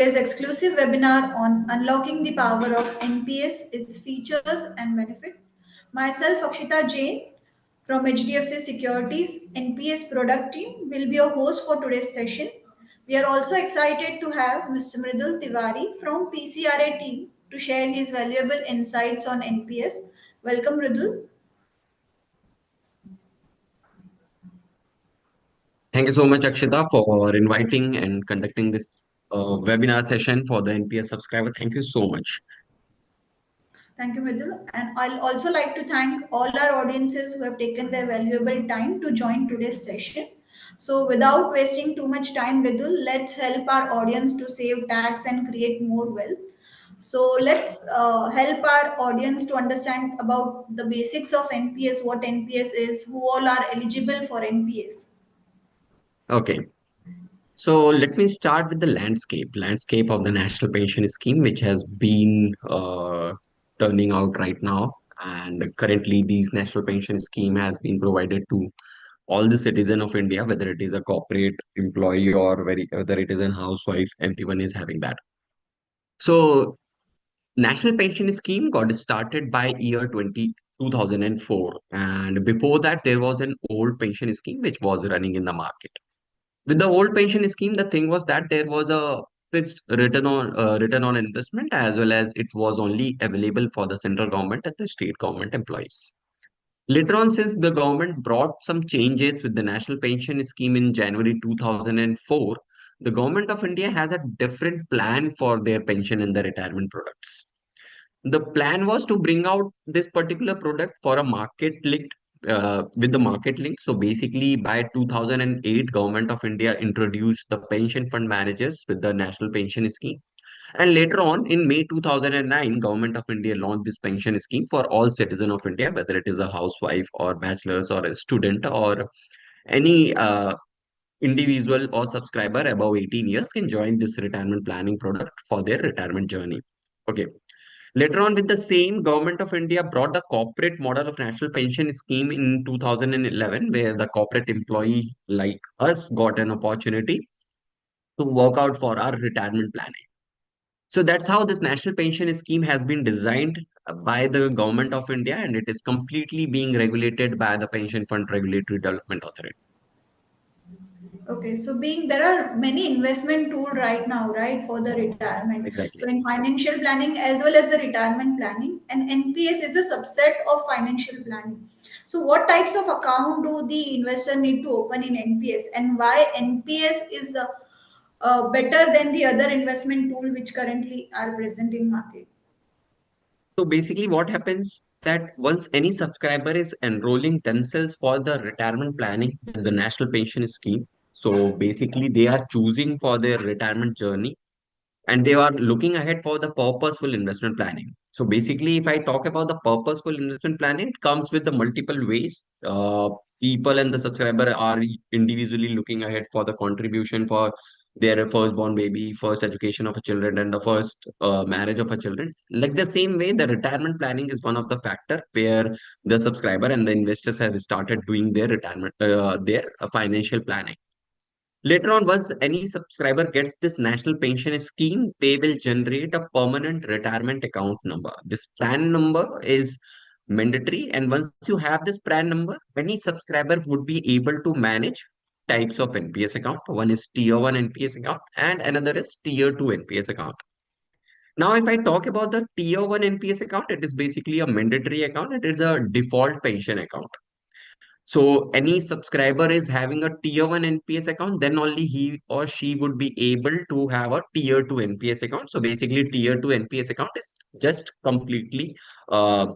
Today's exclusive webinar on unlocking the power of NPS, its features and benefit. Myself, Akshita Jain from HDFC Securities NPS product team will be your host for today's session. We are also excited to have Mr. Mridul Tiwari from PCRA team to share his valuable insights on NPS. Welcome, Mridul. Thank you so much, Akshita, for inviting and conducting this webinar session for the NPS subscriber. Thank you so much. Thank you, Mridul. And I'll also like to thank all our audiences who have taken their valuable time to join today's session. So, without wasting too much time, Mridul, let's help our audience to save tax and create more wealth. So, let's help our audience to understand about the basics of NPS, what NPS is, who all are eligible for NPS. Okay, so let me start with the landscape of the National Pension Scheme, which has been turning out right now. And currently, these National Pension Scheme has been provided to all the citizen of India, whether it is a corporate employee or whether it is a housewife, everyone is having that. So National Pension Scheme got started by year 2004, and before that there was an old pension scheme which was running in the market. With the old pension scheme, the thing was that there was a fixed return on investment, as well as it was only available for the central government and the state government employees. Later on, since the government brought some changes with the National Pension Scheme in January 2004, the government of India has a different plan for their pension and the retirement products. The plan was to bring out this particular product for a market linked with the market link. So basically, by 2008, Government of India introduced the pension fund managers with the National Pension Scheme. And later on, in May 2009, Government of India launched this pension scheme for all citizens of India, whether it is a housewife or bachelor's or a student or any individual or subscriber above 18 years can join this retirement planning product for their retirement journey. Okay. Later on, with the same, Government of India brought the corporate model of national pension scheme in 2011, where the corporate employee like us got an opportunity to work out for our retirement planning. So that's how this national pension scheme has been designed by the Government of India, and it is completely being regulated by the Pension Fund Regulatory Development Authority. Okay, so being there are many investment tool right now, right, for the retirement. Exactly. So in financial planning as well as the retirement planning, and NPS is a subset of financial planning. So what types of account do the investor need to open in NPS, and why NPS is better than the other investment tool which currently are present in market? So basically, what happens that once any subscriber is enrolling themselves for the retirement planning with the national pension scheme, so basically they are choosing for their retirement journey and they are looking ahead for the purposeful investment planning. So basically, if I talk about the purposeful investment planning, it comes with the multiple ways. People and the subscriber are individually looking ahead for the contribution for their firstborn baby, first education of a children, and the first marriage of a children. Like the same way, the retirement planning is one of the factor where the subscriber and the investors have started doing their retirement, their financial planning. Later on, once any subscriber gets this national pension scheme, they will generate a permanent retirement account number. This PRAN number is mandatory, and once you have this PRAN number, any subscriber would be able to manage types of NPS account. One is Tier 1 NPS account, and another is Tier 2 NPS account. Now, if I talk about the Tier 1 NPS account, it is basically a mandatory account. It is a default pension account. So any subscriber is having a tier 1 NPS account, then only he or she would be able to have a tier 2 NPS account. So basically tier 2 NPS account is just completely uh,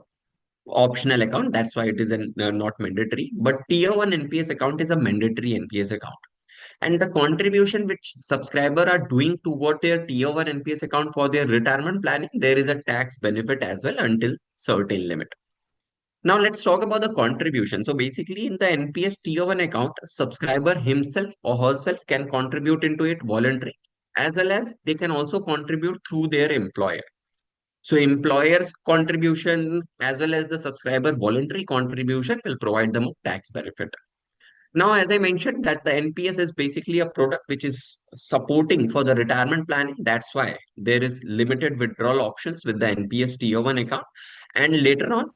optional account. That's why it is not mandatory. But tier 1 NPS account is a mandatory NPS account. And the contribution which subscriber are doing toward their tier 1 NPS account for their retirement planning, there is a tax benefit as well until certain limit. Now let's talk about the contribution. So basically in the NPS Tier 1 account, subscriber himself or herself can contribute into it voluntary as well as they can also contribute through their employer. So employer's contribution as well as the subscriber voluntary contribution will provide them a tax benefit. Now, as I mentioned, that the NPS is basically a product which is supporting for the retirement planning. That's why there is limited withdrawal options with the NPS Tier 1 account. And later on,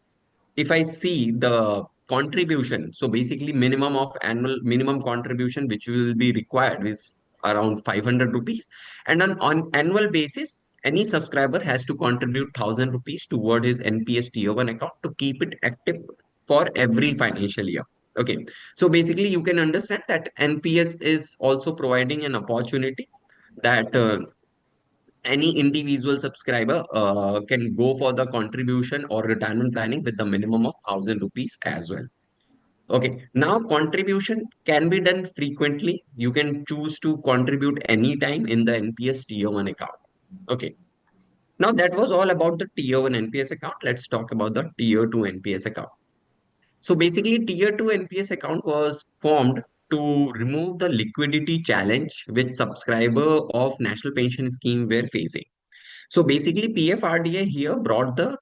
if I see the contribution, so basically minimum contribution which will be required is around 500 rupees. And on annual basis, any subscriber has to contribute 1,000 rupees toward his NPS Tier 1 account to keep it active for every financial year. Okay, so basically you can understand that NPS is also providing an opportunity that any individual subscriber can go for the contribution or retirement planning with the minimum of 1,000 rupees as well. Okay, now contribution can be done frequently. You can choose to contribute anytime in the NPS Tier 1 account. Okay, now that was all about the Tier 1 NPS account. Let's talk about the Tier 2 NPS account. So basically, Tier 2 NPS account was formed to remove the liquidity challenge which subscriber of National Pension Scheme were facing. So basically, PFRDA here brought the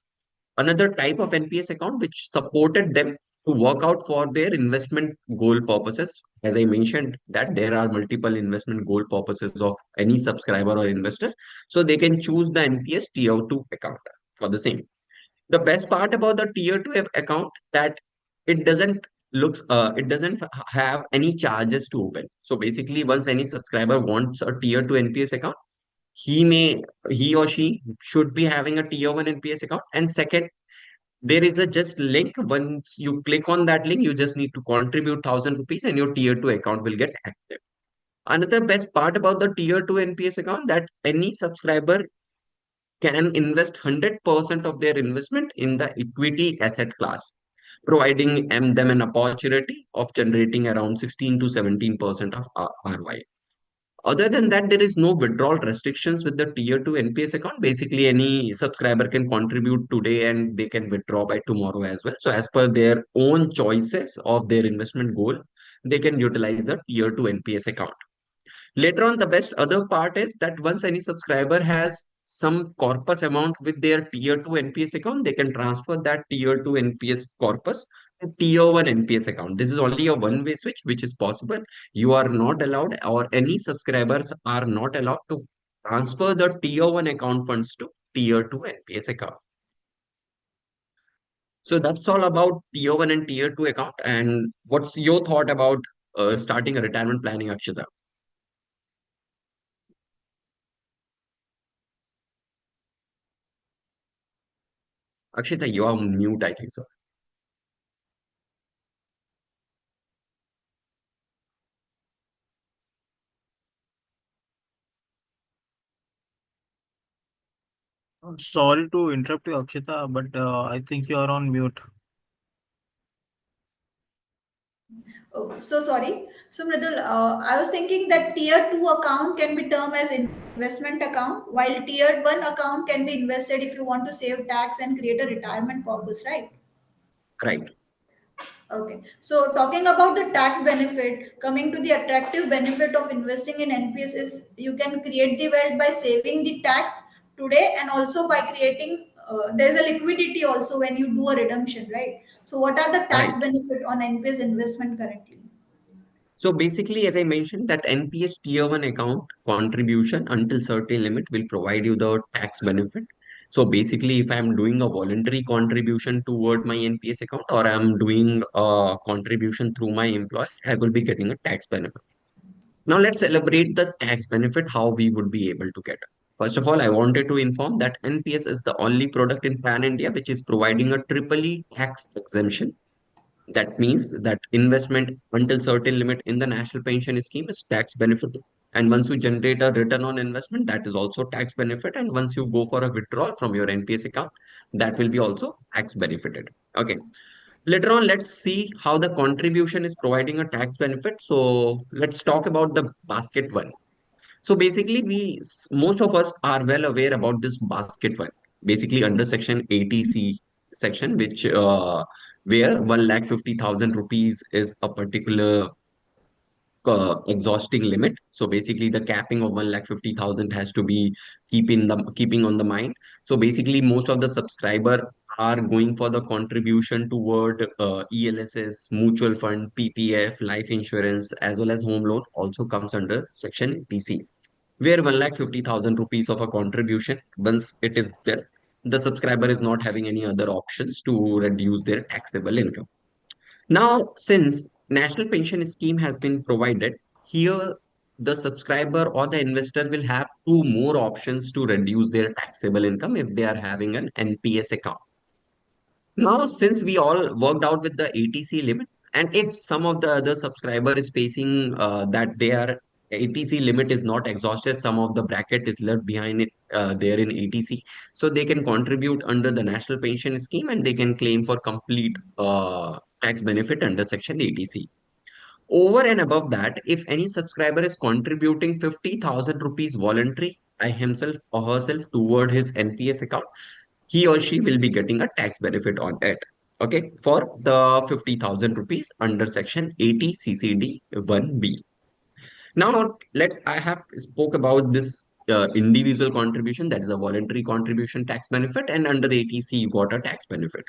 another type of NPS account which supported them to work out for their investment goal purposes. As I mentioned, that there are multiple investment goal purposes of any subscriber or investor. So they can choose the NPS Tier 2 account for the same. The best part about the Tier 2 account that it doesn't have any charges to open. So basically, once any subscriber wants a Tier 2 NPS account, he may he or she should be having a Tier 1 NPS account. And second, there is a just link. Once you click on that link, you just need to contribute 1,000 rupees and your Tier 2 account will get active. Another best part about the Tier 2 NPS account that any subscriber can invest 100% of their investment in the equity asset class, providing them an opportunity of generating around 16 to 17% of ROI. Other than that, there is no withdrawal restrictions with the Tier 2 NPS account. Basically, any subscriber can contribute today and they can withdraw by tomorrow as well. So, as per their own choices of their investment goal, they can utilize the Tier 2 NPS account. Later on, the best other part is that once any subscriber has some corpus amount with their Tier 2 NPS account, they can transfer that Tier 2 NPS corpus to Tier 1 NPS account. This is only a one-way switch, which is possible. You are not allowed, or any subscribers are not allowed to transfer the Tier 1 account funds to Tier 2 NPS account. So that's all about Tier 1 and Tier 2 account. And what's your thought about starting a retirement planning, Akshita? Akshita, you are mute, I think so. Sorry to interrupt you, Akshita, but I think you are on mute. Oh, so sorry. So Mridul, I was thinking that tier 2 account can be termed as investment account, while tier 1 account can be invested if you want to save tax and create a retirement corpus, right? Right. Okay. So talking about the tax benefit, coming to the attractive benefit of investing in NPS is you can create the wealth by saving the tax today and also by creating there's a liquidity also when you do a redemption, right? So what are the tax Right. benefit on NPS investment currently? So basically, as I mentioned, that NPS Tier 1 account contribution until certain limit will provide you the tax benefit. So basically, if I'm doing a voluntary contribution toward my NPS account or I'm doing a contribution through my employer, I will be getting a tax benefit. Now let's celebrate the tax benefit, how we would be able to get it. First of all, I wanted to inform that NPS is the only product in Pan India which is providing a triple E tax exemption. That means that investment until certain limit in the national pension scheme is tax benefit. And once you generate a return on investment, that is also tax benefit. And once you go for a withdrawal from your NPS account, that will be also tax benefited. Okay. Later on, let's see how the contribution is providing a tax benefit. So let's talk about the basket one. So basically, most of us are well aware about this basket one. Basically, under section 80C section, which where 1,50,000 rupees is a particular exhausting limit. So basically, the capping of 1,50,000 has to be keeping on the mind. So basically, most of the subscriber are going for the contribution toward ELSS, mutual fund, PPF, life insurance, as well as home loan also comes under Section 80C, where 1,50,000 rupees of a contribution, once it is there, the subscriber is not having any other options to reduce their taxable income. Now, since national pension scheme has been provided, here the subscriber or the investor will have two more options to reduce their taxable income if they are having an NPS account. Now, since we all worked out with the ATC limit, and if some of the other subscriber is facing that their ATC limit is not exhausted, some of the bracket is left behind it there in ATC, so they can contribute under the national pension scheme and they can claim for complete tax benefit under Section ATC. Over and above that, if any subscriber is contributing 50,000 rupees voluntary by himself or herself toward his NPS account, he or she will be getting a tax benefit on it. Okay, for the 50,000 rupees under Section 80 CCD 1B. Now, I have spoke about this individual contribution, that is a voluntary contribution tax benefit, and under ATC, you got a tax benefit.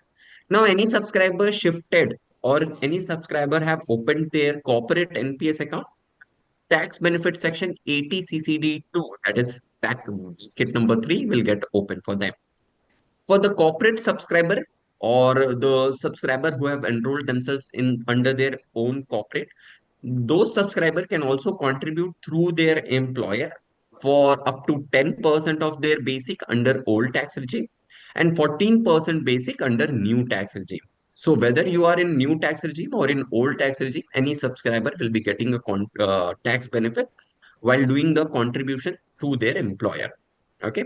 Now, any subscriber shifted or any subscriber have opened their corporate NPS account, tax benefit section 80 CCD2, that is tax skit number 3, will get open for them. For the corporate subscriber or the subscriber who have enrolled themselves in under their own corporate, those subscriber can also contribute through their employer for up to 10% of their basic under old tax regime and 14% basic under new tax regime. So whether you are in new tax regime or in old tax regime, any subscriber will be getting a tax benefit while doing the contribution through their employer. Okay.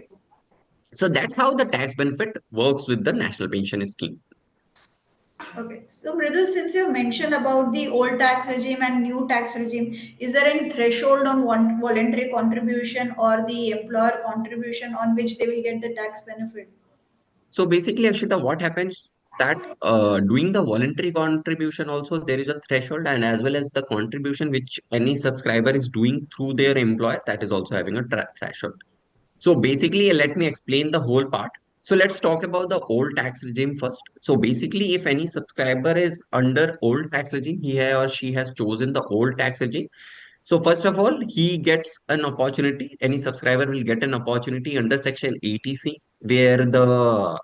So that's how the tax benefit works with the national pension scheme. Okay. So, Mridul, since you mentioned about the old tax regime and new tax regime, is there any threshold on one voluntary contribution or the employer contribution on which they will get the tax benefit? So basically, Akshita, what happens that doing the voluntary contribution also there is a threshold, and as well as the contribution which any subscriber is doing through their employer, that is also having a threshold. So basically, let me explain the whole part. So let's talk about the old tax regime first. So basically, if any subscriber is under old tax regime, he or she has chosen the old tax regime. So first of all, he gets an opportunity. Any subscriber will get an opportunity under Section 80C, where the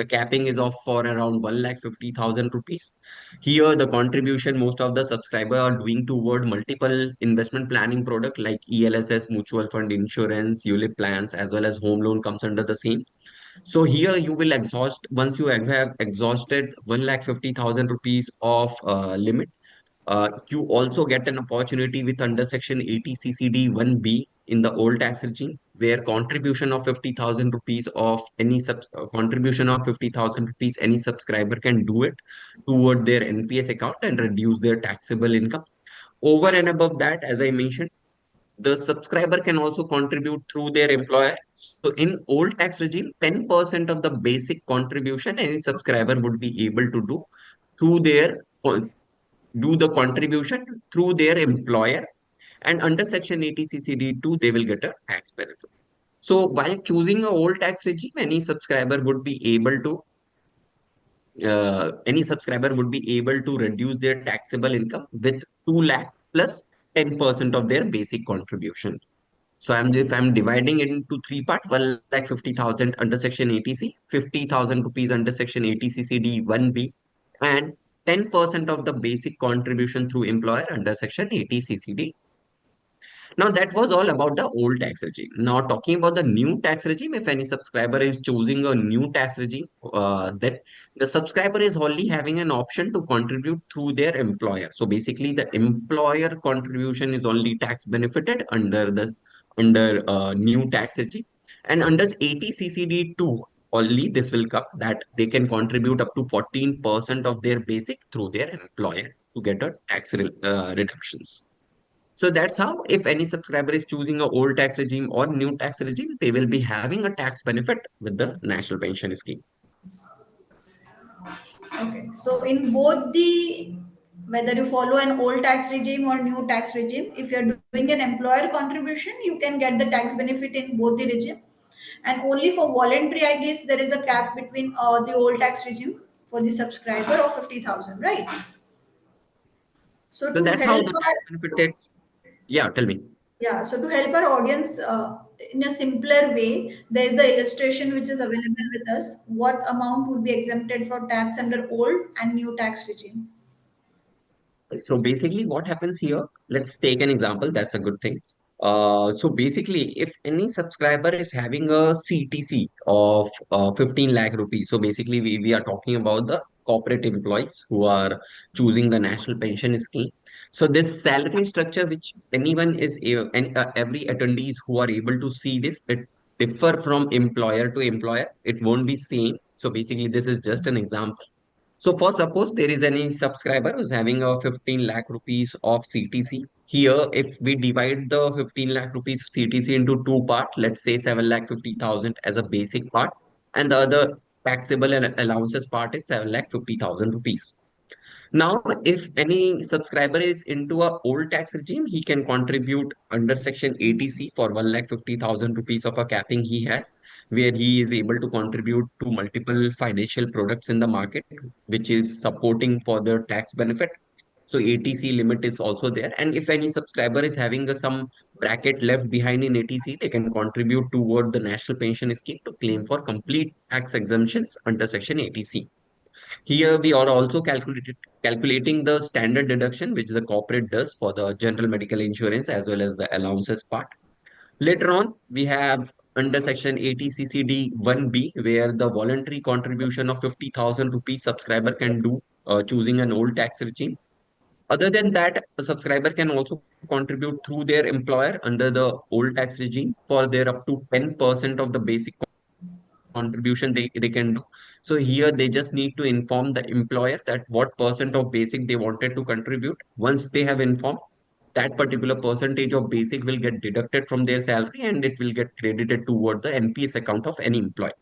capping is of for around 1,50,000 rupees. Here, the contribution most of the subscriber are doing toward multiple investment planning product like ELSS, mutual fund, insurance, ULIP plans, as well as home loan comes under the same. So here you will exhaust once you have exhausted 1,50,000 rupees of limit. You also get an opportunity with under Section 80 CCD 1B in the old tax regime, where contribution of 50,000 rupees of any contribution of 50,000 rupees any subscriber can do it toward their NPS account and reduce their taxable income. Over and above that, as I mentioned, the subscriber can also contribute through their employer. So in old tax regime, 10% of the basic contribution any subscriber would be able to do through their do the contribution through their employer, and under Section 80 CCD2 they will get a tax benefit. So while choosing a old tax regime, any subscriber would be able to reduce their taxable income with 2 lakh plus 10% of their basic contribution. So if I'm dividing it into three parts, 1,50,000 under Section 80C, 50,000 rupees under Section 80 CCD 1B, and 10% of the basic contribution through employer under Section 80 CCD. Now that was all about the old tax regime. Now talking about the new tax regime, if any subscriber is choosing a new tax regime, that the subscriber is only having an option to contribute through their employer. So basically, the employer contribution is only tax benefited under new tax regime, and under 80 CCD2 only this will come that they can contribute up to 14% of their basic through their employer to get a redemptions. So that's how, if any subscriber is choosing a old tax regime or new tax regime, they will be having a tax benefit with the national pension scheme. Okay. So, in both the whether you follow an old tax regime or new tax regime, if you're doing an employer contribution, you can get the tax benefit in both the regime. And only for voluntary, I guess there is a cap between the old tax regime for the subscriber of 50,000, right? So So to that's how help the our tax benefit is. Yeah, tell me. yeah, so to help our audience in a simpler way, there is a illustration which is available with us. What amount would be exempted for tax under old and new tax regime? So basically, what happens here? Let's take an example. That's a good thing. So basically, if any subscriber is having a CTC of 15 lakh rupees, so basically we are talking about the corporate employees who are choosing the national pension scheme. So this salary structure, which anyone is and every attendees who are able to see this, it differ from employer to employer. It won't be same. So basically, this is just an example. So for suppose there is any subscriber who's having a 15 lakh rupees of CTC. Here, if we divide the 15 lakh rupees CTC into two parts, let's say 7 lakh 50,000 as a basic part, and the other taxable and allowances part is 7 lakh 50,000 rupees. Now, if any subscriber is into a old tax regime, he can contribute under section 80C for 1,50,000 rupees of a capping he has, where he is able to contribute to multiple financial products in the market, which is supporting for the tax benefit. So 80C limit is also there. And if any subscriber is having some bracket left behind in 80C, they can contribute toward the national pension scheme to claim for complete tax exemptions under section 80C. Here we are also calculating the standard deduction which the corporate does for the general medical insurance as well as the allowances part. Later on, we have under section 80 CCD 1B where the voluntary contribution of 50,000 rupees subscriber can do choosing an old tax regime. Other than that, a subscriber can also contribute through their employer under the old tax regime for their up to 10% of the basic contribution they can do. So here they just need to inform the employer that what percent of basic they wanted to contribute. Once they have informed, that particular percentage of basic will get deducted from their salary and it will get credited toward the NPS account of any employee.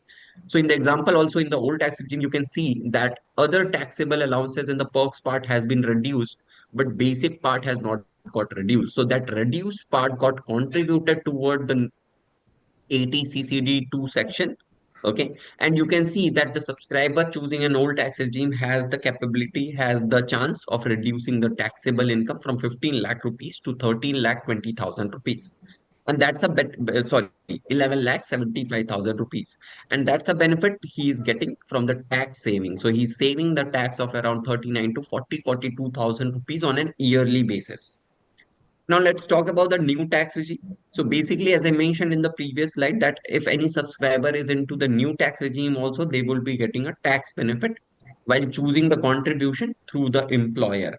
So in the example also in the old tax regime, you can see that other taxable allowances in the perks part has been reduced, but basic part has not got reduced. So that reduced part got contributed toward the 80 CCD2 section. Okay. And you can see that the subscriber choosing an old tax regime has the capability, has the chance of reducing the taxable income from 15 lakh rupees to 13 lakh 20,000 rupees. And that's a sorry, 11 lakh 75,000 rupees. And that's a benefit he is getting from the tax saving. So he's saving the tax of around 39 to 42,000 rupees on an yearly basis. Now let's talk about the new tax regime. So basically, as I mentioned in the previous slide, that if any subscriber is into the new tax regime also, they will be getting a tax benefit while choosing the contribution through the employer.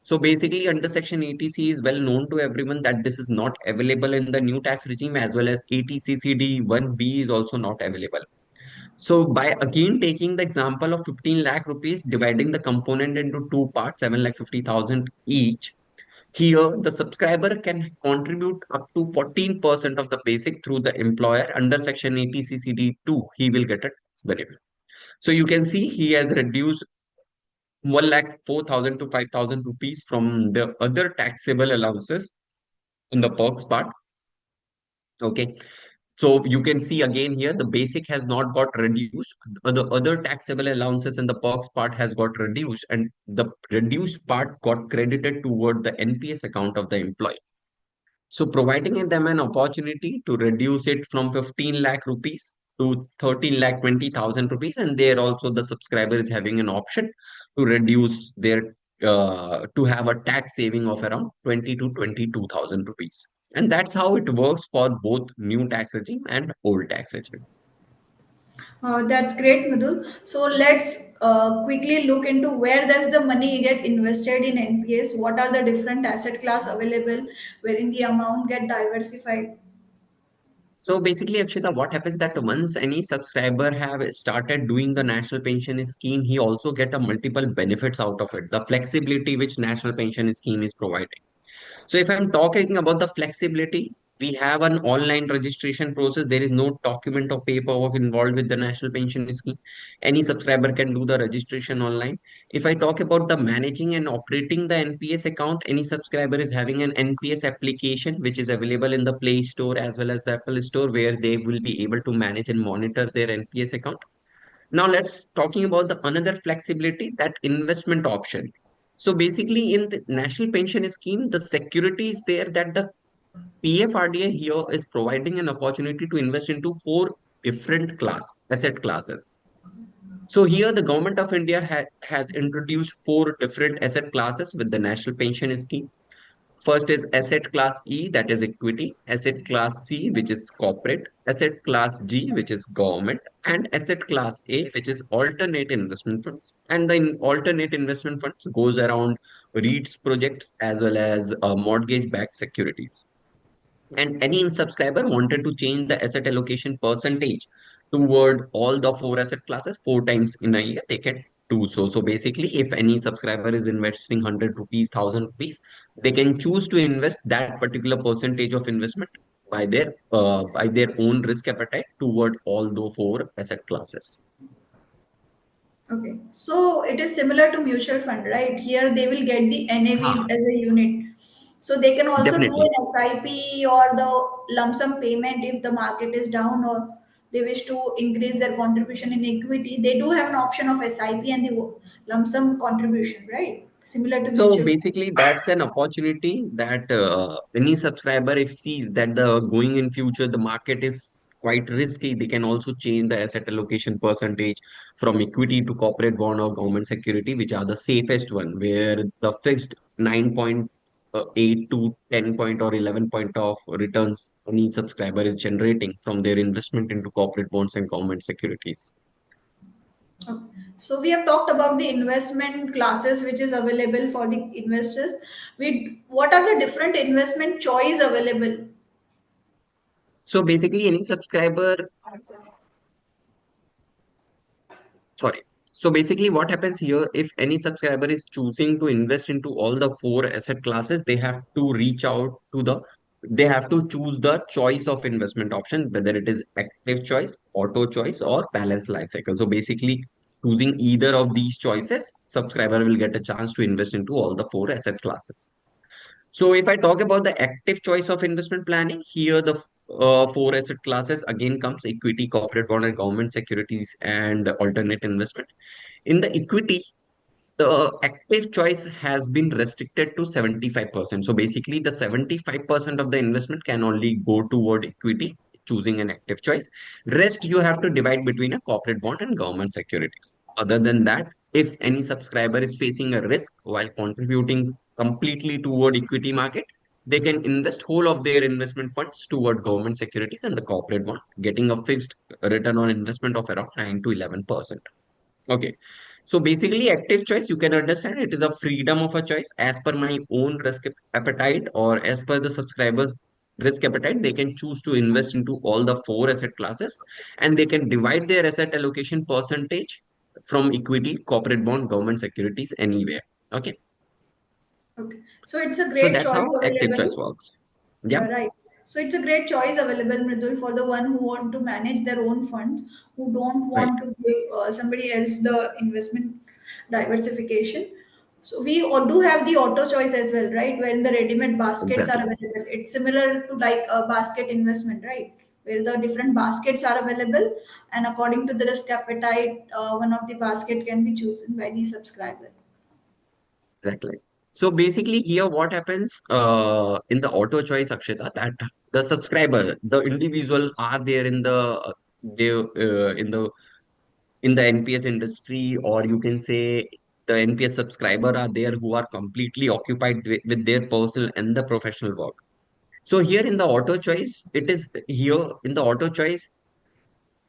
So basically, under Section 80C is well known to everyone that this is not available in the new tax regime as well as 80CCD 1B is also not available. So by again taking the example of 15 lakh rupees, dividing the component into two parts, 7 lakh 50,000 each, here, the subscriber can contribute up to 14% of the basic through the employer under Section 80CCD2. He will get a tax benefit. So you can see he has reduced 1 lakh 4,000 to 5,000 rupees from the other taxable allowances in the perks part. Okay. So you can see again here the basic has not got reduced. The other taxable allowances in the perks part has got reduced, and the reduced part got credited toward the NPS account of the employee. So providing them an opportunity to reduce it from 15 lakh rupees to 13 lakh 20,000 rupees. And there also the subscriber is having an option to reduce their, to have a tax saving of around 20 to 22,000 rupees. And that's how it works for both new tax regime and old tax regime. That's great, Mridul. So let's quickly look into where does the money get invested in NPS. What are the different asset class available, wherein the amount get diversified. So basically, Akshita, what happens that once any subscriber have started doing the national pension scheme, he also get a multiple benefits out of it. The flexibility which national pension scheme is providing. So if I'm talking about the flexibility, we have an online registration process. There is no document or paperwork involved with the national pension scheme. Any subscriber can do the registration online. If I talk about the managing and operating the NPS account, any subscriber is having an NPS application which is available in the Play Store as well as the Apple Store, where they will be able to manage and monitor their NPS account. Now let's talking about the another flexibility, that investment option. So basically in the national pension scheme, the security is there that the PFRDA here is providing an opportunity to invest into four different asset classes. So here the government of India has introduced four different asset classes with the national pension scheme. First is asset class E, that is equity, asset class C, which is corporate, asset class G, which is government, and asset class A, which is alternate investment funds. And the alternate investment funds goes around REITs projects as well as mortgage-backed securities. And any subscriber wanted to change the asset allocation percentage toward all the four asset classes four times in a year, they can do so. So basically, if any subscriber is investing 100 rupees, 1000 rupees, they can choose to invest that particular percentage of investment by their own risk appetite toward all the four asset classes. Okay, so it is similar to mutual fund, right? Here they will get the NAVs Huh, as a unit. So they can also do definitely. an SIP or the lump sum payment if the market is down or they wish to increase their contribution in equity. They do have an option of SIP and the lump sum contribution, right? Similar to So mutual fund. basically, that's an opportunity that any subscriber, if sees that the going in future the market is quite risky, they can also change the asset allocation percentage from equity to corporate bond or government security, which are the safest one, where the fixed 9.8 to 10 point or 11 point of returns any subscriber is generating from their investment into corporate bonds and government securities. Okay. So we have talked about the investment classes which is available for the investors. What are the different investment choice available? So basically, any subscriber Sorry. So basically, what happens here, if any subscriber is choosing to invest into all the four asset classes, they have to they have to choose the choice of investment option, whether it is active choice, auto choice, or balanced life cycle. So basically, choosing either of these choices, subscriber will get a chance to invest into all the four asset classes. So if I talk about the active choice of investment planning, here the four asset classes again comes equity, corporate bond, and government securities and alternate investment. In the equity, the active choice has been restricted to 75%. So basically, the 75% of the investment can only go toward equity, choosing an active choice. Rest you have to divide between a corporate bond and government securities. Other than that, if any subscriber is facing a risk while contributing completely toward equity market, they can invest whole of their investment funds toward government securities and the corporate bond, getting a fixed return on investment of around 9 to 11%. Okay. So basically, active choice, you can understand it is a freedom of a choice as per my own risk appetite or as per the subscriber's risk appetite. They can choose to invest into all the four asset classes and they can divide their asset allocation percentage from equity, corporate bond, government securities, anywhere. Okay. Okay. So it's a So great that's choice how active choice available. works. Yeah, Yeah. right. So it's a great choice available, Mridul, for the one who want to manage their own funds, who don't Right. want to give somebody else the investment diversification. So we do have the auto choice as well, right? When the ready-made baskets are Exactly. available, it's similar to like a basket investment, right? Where the different baskets are available, and according to the risk appetite, one of the basket can be chosen by the subscriber. Exactly. So basically, here what happens in the auto choice, Akshita, that the subscriber, the individual are there in they in the NPS industry, or you can say the NPS subscriber are there who are completely occupied with their personal and the professional work. So here in the auto choice, it is here in the auto choice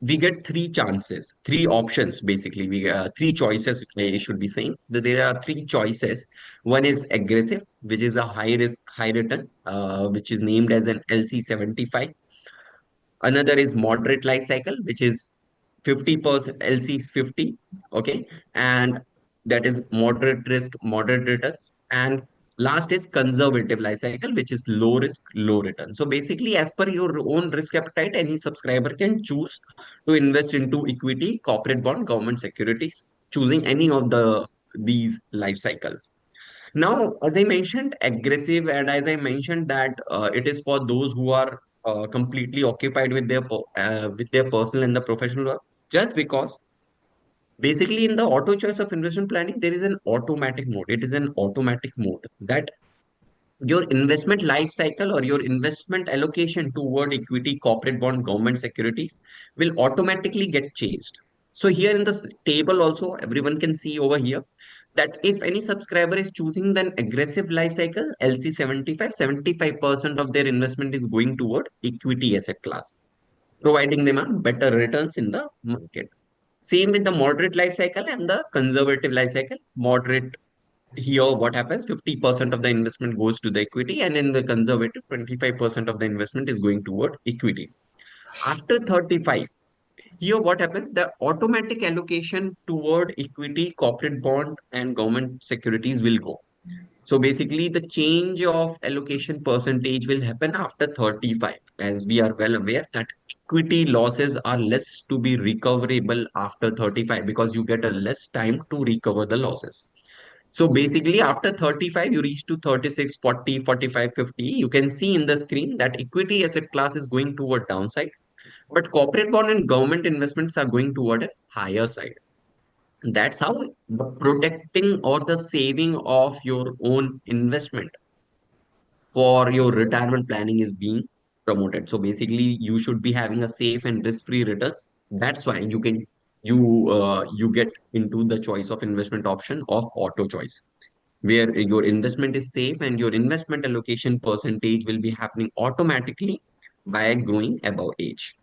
we get three chances, three options basically. We three choices. I should be saying that there are three choices. One is aggressive, which is a high risk, high return, which is named as an LC75. Another is moderate life cycle, which is 50% LC is 50. Okay, and that is moderate risk, moderate returns. And Last is conservative life cycle, which is low risk, low return. So basically, as per your own risk appetite, any subscriber can choose to invest into equity, corporate bond, government securities, choosing any of these life cycles. Now, as I mentioned, aggressive, and as I mentioned that it is for those who are completely occupied with with their personal and the professional work. Just because basically in the auto choice of investment planning, there is an automatic mode. It is an automatic mode that your investment life cycle or your investment allocation toward equity, corporate bond, government securities will automatically get changed. So here in this table also, everyone can see over here that if any subscriber is choosing an aggressive life cycle, LC 75% of their investment is going toward equity asset class, providing them a better returns in the market. Same with the moderate life cycle and the conservative life cycle. Moderate, here what happens, 50% of the investment goes to the equity, and in the conservative 25% of the investment is going toward equity. After 35, here what happens, the automatic allocation toward equity, corporate bond and government securities will go. So basically the change of allocation percentage will happen after 35, as we are well aware that equity losses are less to be recoverable after 35 because you get a less time to recover the losses. So basically, after 35, you reach to 36, 40, 45, 50. You can see in the screen that equity asset class is going toward downside, but corporate bond and government investments are going toward a higher side. That's how the protecting or the saving of your own investment for your retirement planning is being promoted. So basically, you should be having a safe and risk-free returns. That's why you get into the choice of investment option of auto choice, where your investment is safe and your investment allocation percentage will be happening automatically by growing above age.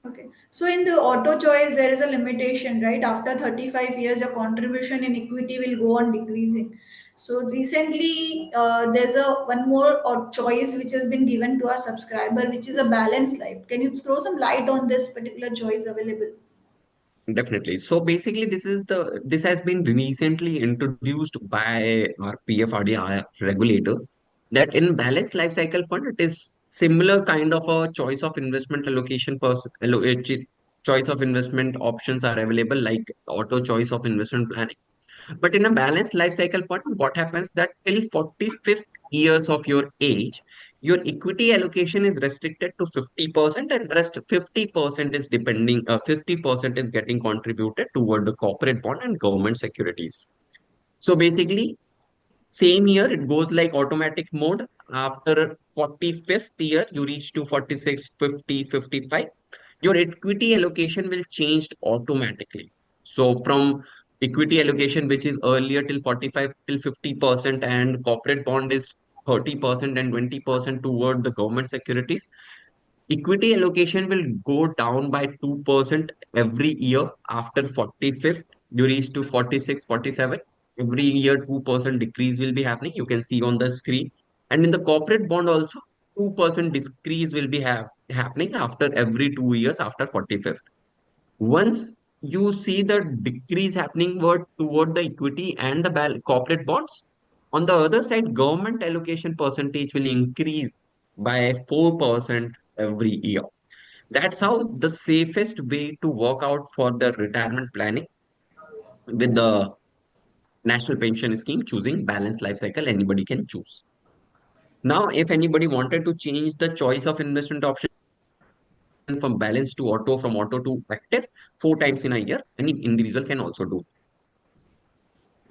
Okay. So in the auto choice, there is a limitation, right? After 35 years, your contribution in equity will go on decreasing. So recently, there's a one more choice which has been given to our subscriber, which is a balanced life. Can you throw some light on this particular choice available? Definitely. So basically, this has been recently introduced by our PFRD regulator, that in balanced life cycle fund, it is similar kind of a choice of investment allocation choice of investment options are available like auto choice of investment planning. But in a balanced life cycle fund, what happens that till 45th years of your age, your equity allocation is restricted to 50% and rest 50% is 50% is getting contributed toward the corporate bond and government securities. So basically, same year, it goes like automatic mode. After 45th year, you reach to 46, 50, 55. Your equity allocation will change automatically. So from equity allocation, which is earlier till 45 till 50%, and corporate bond is 30% and 20% toward the government securities, equity allocation will go down by 2% every year after 45th. You reach to 46, 47. Every year, 2% decrease will be happening. You can see on the screen. And in the corporate bond also, 2% decrease will be happening after every 2 years after 45th. Once you see the decrease happening toward the equity and the corporate bonds, on the other side, government allocation percentage will increase by 4% every year. That's how the safest way to work out for the retirement planning with the national pension scheme, choosing balanced life cycle, anybody can choose. Now, if anybody wanted to change the choice of investment option from balance to auto, from auto to active, 4 times in a year, any individual can also do.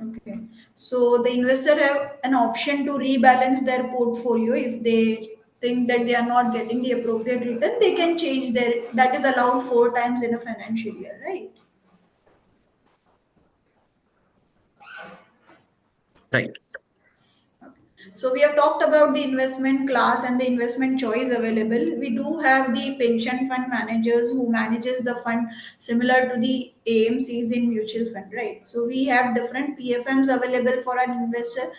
Okay. So the investor have an option to rebalance their portfolio if they think that they are not getting the appropriate return, they can change their, that is allowed 4 times in a financial year, right? Right. So we have talked about the investment class and the investment choice available. We do have the pension fund managers who manages the fund similar to the AMCs in mutual fund, right? So we have different PFMs available for an investor.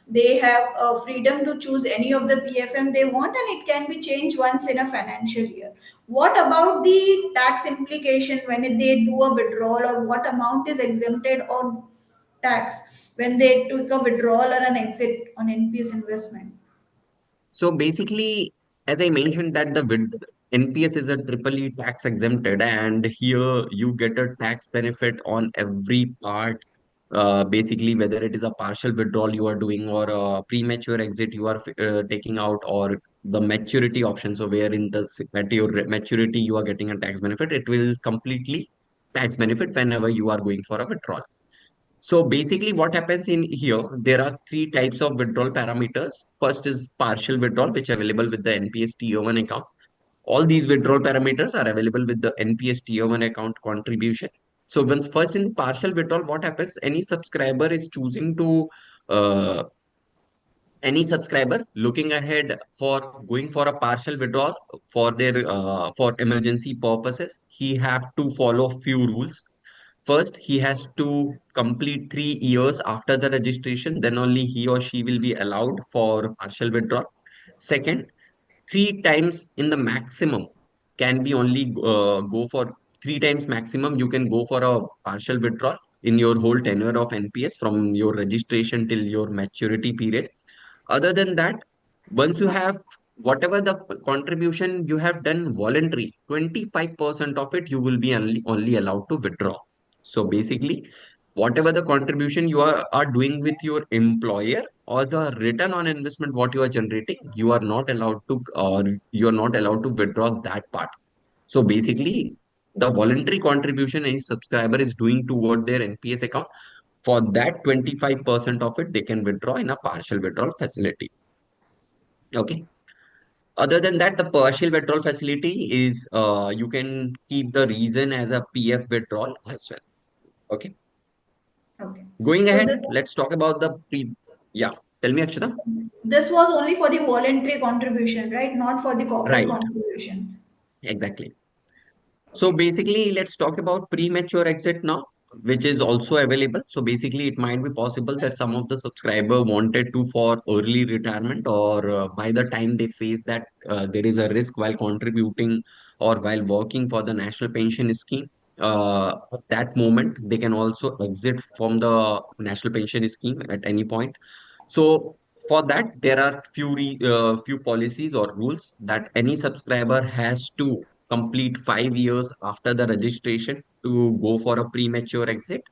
They have freedom to choose any of the PFM they want, and it can be changed once in a financial year. What about the tax implication when they do a withdrawal, or what amount is exempted on tax when they took a withdrawal or an exit on NPS investment? So basically, as I mentioned, that the NPS is a triple E tax exempted, and here you get a tax benefit on every part. Basically, whether it is a partial withdrawal you are doing, or a premature exit you are taking out, or the maturity option. So where in at your maturity you are getting a tax benefit, it will completely tax benefit whenever you are going for a withdrawal. So basically, what happens in here, there are three types of withdrawal parameters. First is partial withdrawal, which are available with the NPS Tier 1 account. All these withdrawal parameters are available with the NPS Tier 1 account contribution. So once first in partial withdrawal, what happens? Uh, any subscriber looking ahead for going for a partial withdrawal for their for emergency purposes, he have to follow few rules. First, he has to complete 3 years after the registration, then only he or she will be allowed for partial withdrawal. Second, 3 times in the maximum can be only go for 3 times maximum. You can go for a partial withdrawal in your whole tenure of NPS from your registration till your maturity period. Other than that, once you have whatever the contribution you have done voluntary, 25% of it you will be only allowed to withdraw. So basically, whatever the contribution you are doing with your employer, or the return on investment what you are generating, you are not allowed to, or you are not allowed to withdraw that part. So basically, the voluntary contribution any subscriber is doing toward their NPS account, for that 25% of it they can withdraw in a partial withdrawal facility. Okay. Other than that, the partial withdrawal facility is you can keep the reason as a PF withdrawal as well. Okay. Okay. Going So ahead, this let's talk about the pre. Yeah. Tell me, Akshita. this was only for the voluntary contribution, right? Not for the corporate Right. contribution. Exactly. So Okay. basically, let's talk about premature exit now, which is also available. So basically, it might be possible that some of the subscriber wanted to for early retirement, or by the time they face that there is a risk while contributing or while working for the national pension scheme. At that moment, they can also exit from the national pension scheme at any point. So for that, there are few policies or rules that any subscriber has to complete 5 years after the registration to go for a premature exit.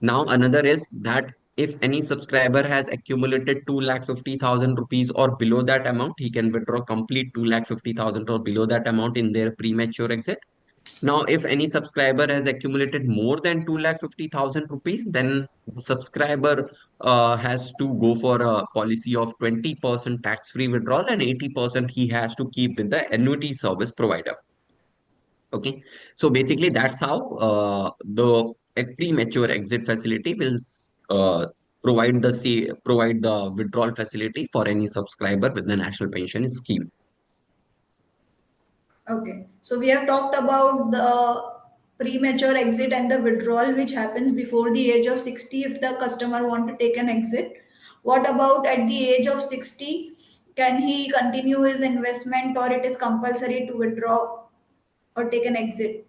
Now, another is that if any subscriber has accumulated 2,50,000 rupees or below that amount, he can withdraw complete 2,50,000 or below that amount in their premature exit. Now, if any subscriber has accumulated more than 2,50,000 rupees, then the subscriber has to go for a policy of 20% tax-free withdrawal, and 80% he has to keep with the annuity service provider. Okay, so basically that's how the premature exit facility will provide the withdrawal facility for any subscriber with the national pension scheme. Okay. So we have talked about the premature exit and the withdrawal which happens before the age of 60 if the customer want to take an exit. What about at the age of 60? Can he continue his investment or it is compulsory to withdraw or take an exit?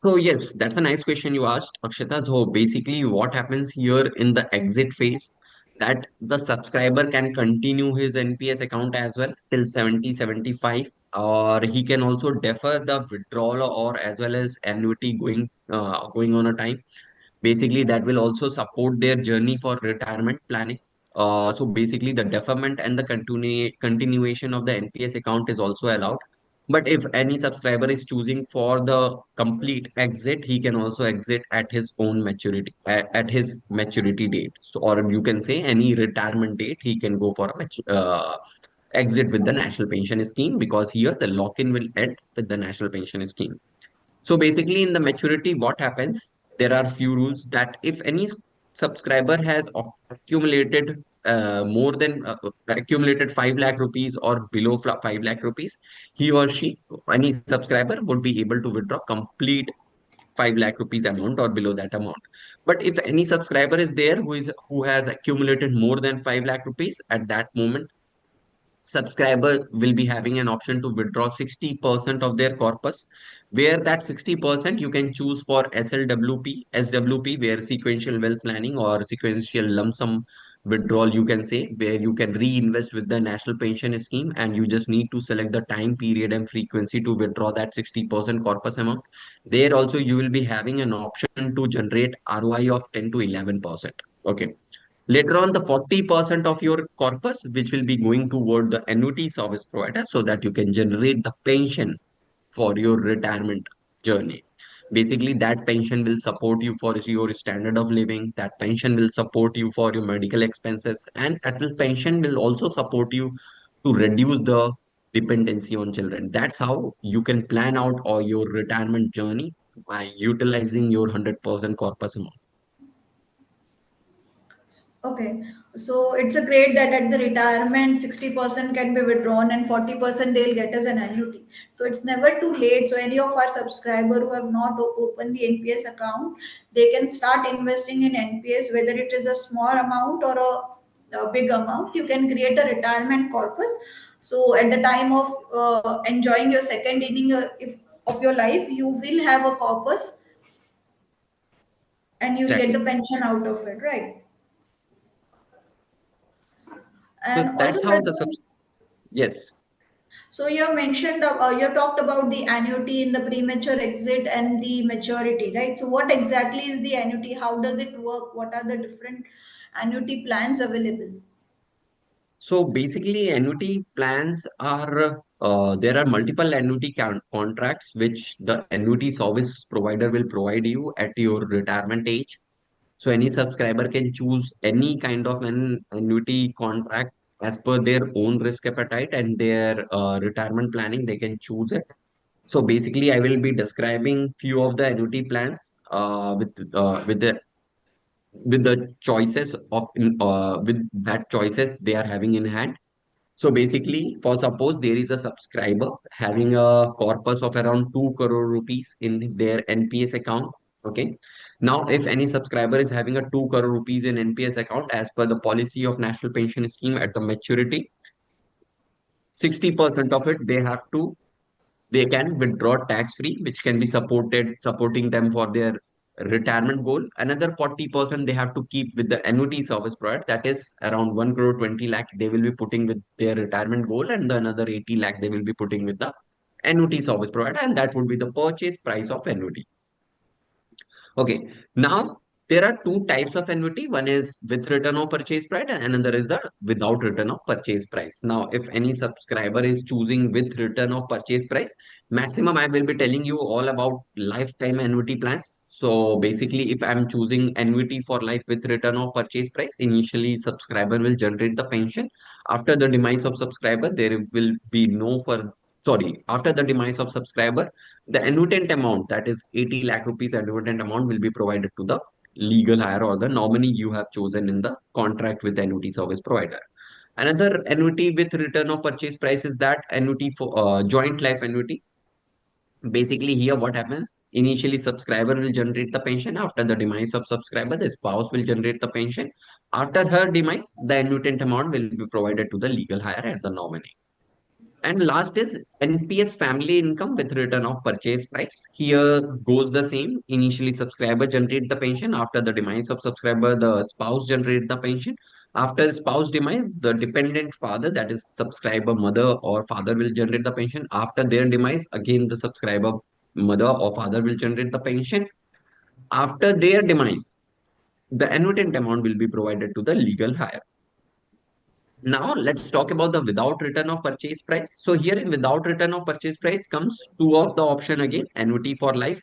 So yes, that's a nice question you asked, Akshita. So basically, what happens here in the exit phase, that the subscriber can continue his NPS account as well till 70, 75, or he can also defer the withdrawal or as well as annuity going on a time. Basically, that will also support their journey for retirement planning. So basically, the deferment and the continuation of the NPS account is also allowed. But if any subscriber is choosing for the complete exit, he can also exit at his own maturity, at his maturity date. So, or you can say any retirement date, he can go for a exit with the national pension scheme, because here the lock-in will end with the national pension scheme. So basically, in the maturity, what happens? There are few rules that if any subscriber has accumulated more than accumulated 5 lakh rupees or below 5 lakh rupees, he or she, any subscriber would be able to withdraw complete 5 lakh rupees amount or below that amount. But if any subscriber is there who has accumulated more than 5 lakh rupees at that moment, subscriber will be having an option to withdraw 60% of their corpus, where that 60% you can choose for SLWP, SWP, where sequential wealth planning or sequential lump sum withdrawal, you can say, where you can reinvest with the national pension scheme, and you just need to select the time period and frequency to withdraw that 60% corpus amount. There also you will be having an option to generate ROI of 10 to 11%. Okay. Later on, the 40% of your corpus, which will be going toward the annuity service provider, so that you can generate the pension for your retirement journey. Basically, that pension will support you for your standard of living, that pension will support you for your medical expenses, and that pension will also support you to reduce the dependency on children. That's how you can plan out all your retirement journey by utilizing your 100% corpus amount. Okay, so it's a great that at the retirement 60% can be withdrawn and 40% they'll get as an annuity. So it's never too late. So any of our subscriber who have not opened the NPS account, they can start investing in NPS, whether it is a small amount or a big amount. You can create a retirement corpus. So at the time of enjoying your second inning if of your life, you will have a corpus and you'll get Exactly. the pension out of it, right? So And also, that's how the yes. so you have mentioned, you talked about the annuity in the premature exit and the maturity, right? So what exactly is the annuity? How does it work? What are the different annuity plans available? So basically, annuity plans are there are multiple annuity contracts which the annuity service provider will provide you at your retirement age. So any subscriber can choose any kind of an annuity contract as per their own risk appetite and their retirement planning. They can choose it. So basically, I will be describing few of the annuity plans with the choices of with that choices they are having in hand. So basically, for suppose there is a subscriber having a corpus of around 2 crore rupees in their NPS account. Okay. Now, if any subscriber is having a 2 crore rupees in NPS account, as per the policy of National Pension Scheme at the maturity, 60% of it they can withdraw tax free, which can be supporting them for their retirement goal. Another 40% they have to keep with the annuity service provider, that is around 1 crore 20 lakh they will be putting with their retirement goal, and the another 80 lakh they will be putting with the annuity service provider, and that would be the purchase price of annuity. Okay. Now, there are two types of annuity. One is with return of purchase price and another is the without return of purchase price. Now, if any subscriber is choosing with return of purchase price, maximum I will be telling you all about lifetime annuity plans. So basically, if I'm choosing annuity for life with return of purchase price, initially subscriber will generate the pension. After the demise of subscriber, there will be no for sorry, after the demise of subscriber, the annuitant amount, that is 80 lakh rupees annuitant amount, will be provided to the legal hire or the nominee you have chosen in the contract with the annuity service provider. Another annuity with return of purchase price is that annuity for joint life annuity. Basically, here what happens? Initially, subscriber will generate the pension. After the demise of subscriber, the spouse will generate the pension. After her demise, the annuitant amount will be provided to the legal hire and the nominee. And last is NPS family income with return of purchase price. Here goes the same. Initially, subscriber generate the pension. After the demise of subscriber, the spouse generate the pension. After spouse demise, the dependent father, that is subscriber mother or father, will generate the pension. After their demise, again the subscriber mother or father will generate the pension. After their demise, the annuitant amount will be provided to the legal hire. Now let's talk about the without return of purchase price. So here in without return of purchase price comes two of the option again, annuity for life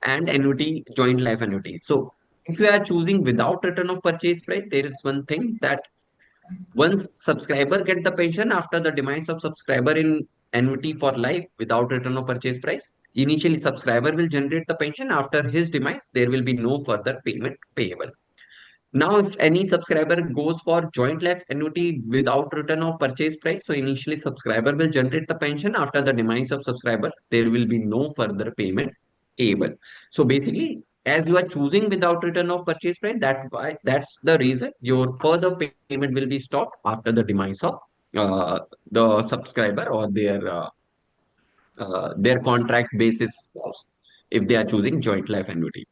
and annuity joint life annuity. So if you are choosing without return of purchase price, there is one thing that once subscriber get the pension after the demise of subscriber in annuity for life without return of purchase price, initially subscriber will generate the pension. After his demise, there will be no further payment payable. Now, if any subscriber goes for joint life annuity without return of purchase price, so initially subscriber will generate the pension. After the demise of subscriber, there will be no further payment payable. So basically, as you are choosing without return of purchase price, that's the reason your further payment will be stopped after the demise of uh, the subscriber or their contract basis spouse if they are choosing joint life annuity.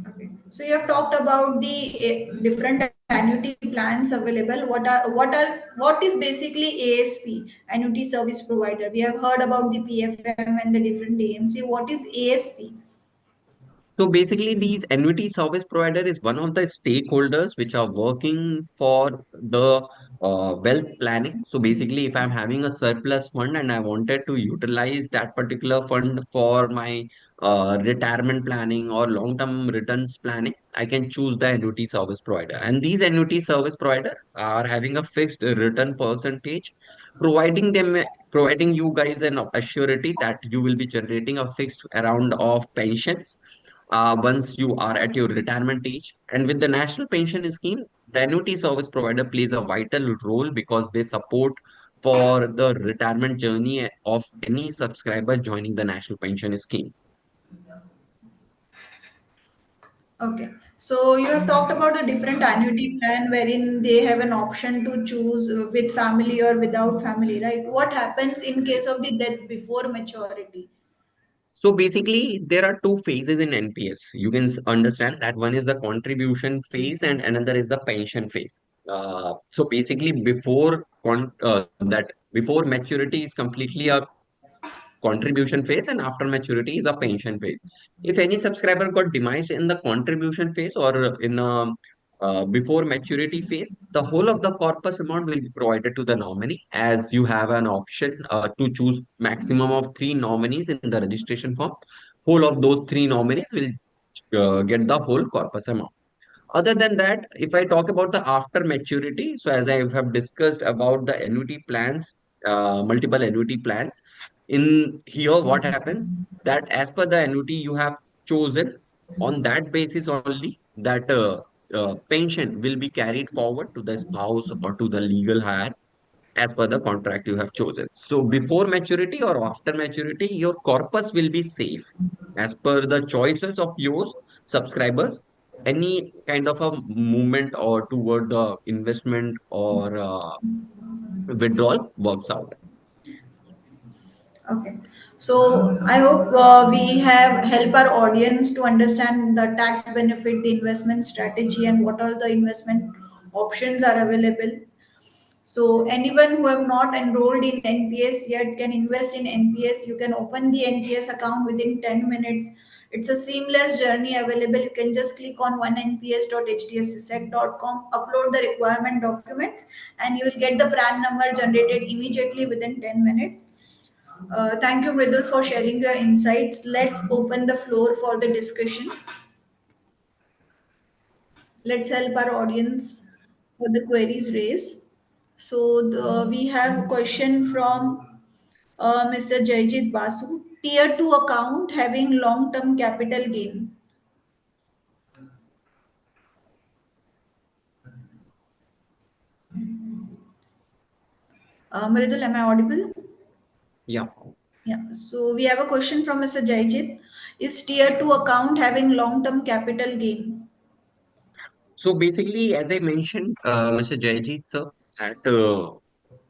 Okay. So you have talked about the different annuity plans available. What is basically ASP, annuity service provider? We have heard about the PFM and the different AMC. What is ASP? So basically, these annuity service provider is one of the stakeholders which are working for the wealth planning. So basically, if I'm having a surplus fund and I wanted to utilize that particular fund for my retirement planning or long-term returns planning, I can choose the annuity service provider. And these annuity service provider are having a fixed return percentage, providing them providing you guys an assurity that you will be generating a fixed amount of pensions once you are at your retirement age. And with the national pension scheme, the annuity service provider plays a vital role because they support for the retirement journey of any subscriber joining the national pension scheme. Okay. So you have talked about the different annuity plan wherein they have an option to choose with family or without family, right? What happens in case of the death before maturity? So basically, there are two phases in NPS. You can understand that one is the contribution phase and another is the pension phase. So basically, before maturity is completely a contribution phase, and after maturity is a pension phase. If any subscriber got demised in the contribution phase or in before maturity phase, the whole of the corpus amount will be provided to the nominee, as you have an option to choose maximum of three nominees in the registration form. Whole of those three nominees will get the whole corpus amount. Other than that, if I talk about the after maturity, so as I have discussed about the annuity plans, multiple annuity plans, in here what happens that as per the annuity you have chosen, on that basis only that pension will be carried forward to the spouse or to the legal heir as per the contract you have chosen. So before maturity or after maturity, your corpus will be safe as per the choices of yours subscribers. Any kind of a movement or toward the investment or withdrawal works out. Okay. So I hope we have help our audience to understand the tax benefit, the investment strategy, and what all the investment options are available. So anyone who have not enrolled in NPS yet can invest in NPS. You can open the NPS account within 10 minutes. It's a seamless journey available. You can just click on one nps.hdfcsec.com, upload the requirement documents, and you will get the PRAN number generated immediately within 10 minutes. Thank you, Mridul, for sharing your insights. Let's open the floor for the discussion. Let's help our audience for the queries raised. So we have a question from Mr. Jaijit Basu. Tier 2 account having long-term capital gain. Mridul, am I audible? Yeah. Yeah. So we have a question from Mr. Jaijit. Is tier 2 account having long-term capital gain? So basically, as I mentioned, Mr. Jayajit sir, that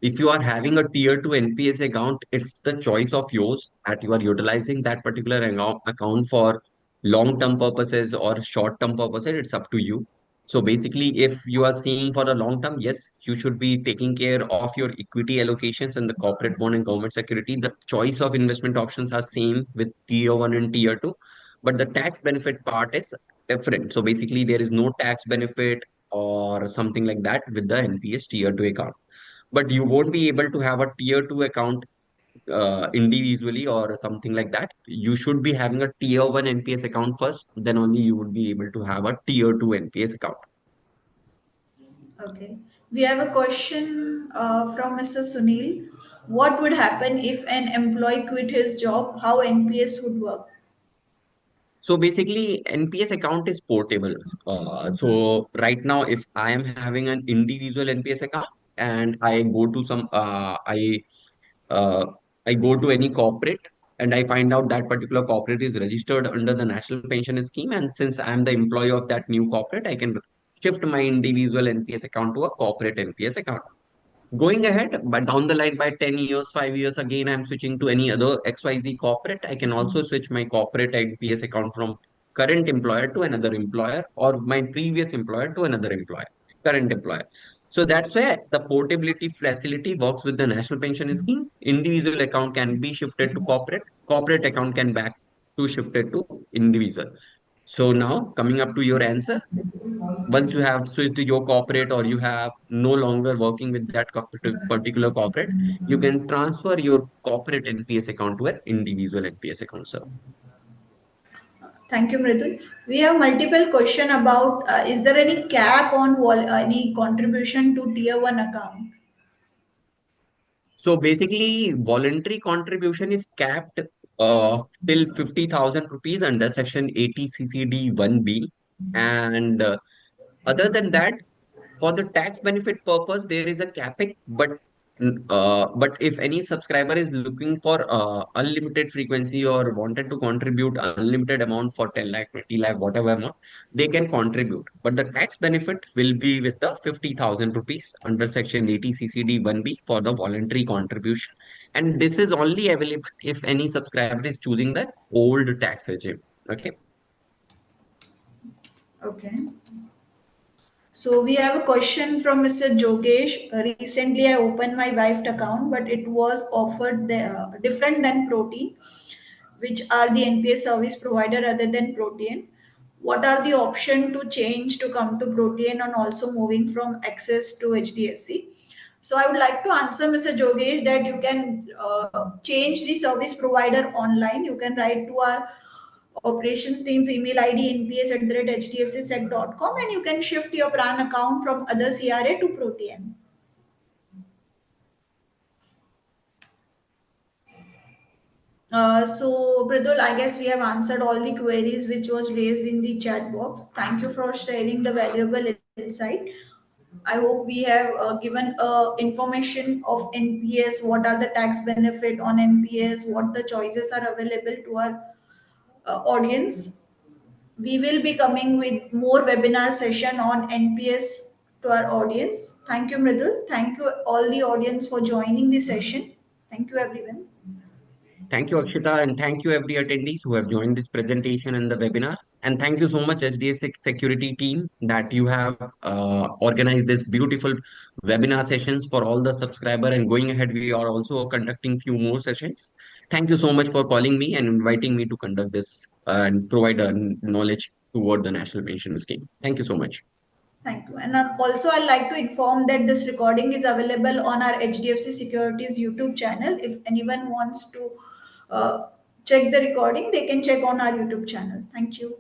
if you are having a tier 2 NPS account, it's the choice of yours that you are utilizing that particular account for long-term purposes or short-term purposes. It's up to you. So basically, if you are seeing for the long term, yes, you should be taking care of your equity allocations and the corporate bond and government security. The choice of investment options are same with tier 1 and tier 2, but the tax benefit part is different. So basically, there is no tax benefit or something like that with the NPS tier 2 account. But you won't be able to have a tier 2 account individually or something like that. You should be having a tier 1 NPS account first, then only you would be able to have a tier 2 NPS account. Okay. We have a question from Mr. Sunil. What would happen if an employee quit his job? How NPS would work? So basically, NPS account is portable. So right now, if I am having an individual NPS account and uh, I go to any corporate and I find out that particular corporate is registered under the national pension scheme, and since I am the employee of that new corporate, I can shift my individual NPS account to a corporate NPS account. Going ahead, but down the line by 10 years, 5 years, again, I'm switching to any other XYZ corporate. I can also switch my corporate NPS account from current employer to another employer, or my previous employer to another employer, current employer. So that's where the portability facility works with the national pension scheme. Individual account can be shifted to corporate, corporate account can back to shifted to individual. So now coming up to your answer, once you have switched your corporate or you have no longer working with that particular corporate, you can transfer your corporate NPS account to an individual NPS account, sir. Thank you, Mridul. We have multiple question about is there any cap on any contribution to tier one account? So basically, voluntary contribution is capped till 50,000 rupees under Section 80 CCD 1B. And other than that, for the tax benefit purpose, there is a capping, but if any subscriber is looking for unlimited frequency or wanted to contribute unlimited amount for 10 lakh, 20 lakh, whatever amount, they can contribute. But the tax benefit will be with the 50,000 rupees under Section 80 CCD 1B for the voluntary contribution. And this is only available if any subscriber is choosing the old tax regime. Okay. Okay. So we have a question from Mr. Jogesh. Recently, I opened my Wifed account, but it was offered different than Protean, which are the NPS service provider other than Protean. What are the option to change to come to Protean and also moving from Access to HDFC? So I would like to answer Mr. Jogesh that you can change the service provider online. You can write to our operations team's email ID nps@hdfcsec.com and you can shift your PRAN account from other CRA to Protean. So, Pradul, I guess we have answered all the queries which was raised in the chat box. Thank you for sharing the valuable insight. I hope we have given information of NPS, what are the tax benefit on NPS, what the choices are available to our audience. We will be coming with more webinar session on NPS to our audience. Thank you, Mridul. Thank you all the audience for joining the session. Thank you, everyone. Thank you, Akshita, and thank you every attendees who have joined this presentation and the webinar. And thank you so much, HDFC Security team, that you have organized this beautiful webinar sessions for all the subscriber. And going ahead, we are also conducting few more sessions. Thank you so much for calling me and inviting me to conduct this and provide knowledge toward the National Pension Scheme. Thank you so much. Thank you. And also, I'd like to inform that this recording is available on our HDFC Securities YouTube channel. If anyone wants to check the recording, they can check on our YouTube channel. Thank you.